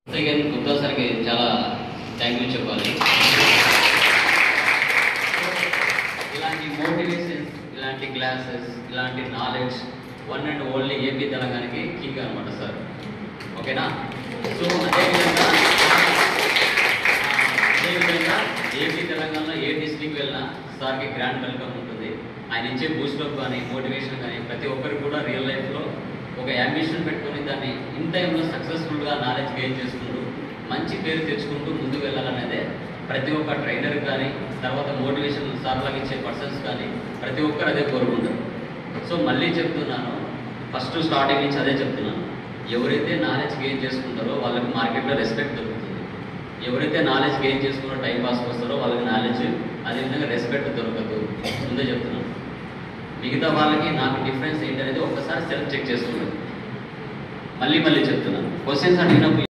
గుప్తా సార్కి చాలా thank you చెప్పాలి. ఇలాంటి మోటివేషన్స్, ఇలాంటి క్లాసెస్, ఇలాంటి knowledge one and only AP తెలంగాణకి కింగ్ అనమాట సార్. ఓకేనా? సో అదేవిధంగా ఏపీ తెలంగాణలో ఏ డిస్ట్రిక్ట్ వెళ్ళినా సార్కి గ్రాండ్ వెల్కమ్ ఉంటుంది. ఆయన ఇచ్చే బూస్టప్ కానీ మోటివేషన్ కానీ ప్రతి ఒక్కరికి కూడా రియల్ లైఫ్లో ఒక యాంబిషన్ పెట్టుకొని దాన్ని ఇన్ టైంలో సక్సెస్ఫుల్గా నాలెడ్జ్ గెయిన్ చేసుకుంటూ మంచి పేరు తెచ్చుకుంటూ ముందుకు వెళ్ళాలనేదే ప్రతి ఒక్క ట్రైనర్ కానీ తర్వాత మోటివేషన్ సార్లాగా ఇచ్చే పర్సన్స్ కానీ ప్రతి ఒక్కరు అదే కోరుకుంటారు. సో మళ్ళీ చెప్తున్నాను, ఫస్ట్ స్టార్టింగ్ నుంచి అదే చెప్తున్నాను, ఎవరైతే నాలెడ్జ్ గెయిన్ చేసుకుంటారో వాళ్ళకి మార్కెట్లో రెస్పెక్ట్ దొరుకుతుంది. ఎవరైతే నాలెడ్జ్ గెయిన్ చేసుకున్న టైం పాస్కి వస్తారో వాళ్ళకి నాలెడ్జ్ అదేవిధంగా రెస్పెక్ట్ దొరకదు. ముందే చెప్తున్నాను. మిగతా వాళ్ళకి నాకు డిఫరెన్స్ ఏంటనేది ఒక్కసారి సెల్ఫ్ చెక్ చేసుకున్నాను. మళ్ళీ చెప్తున్నాను, క్వశ్చన్స్ అడిగినప్పుడు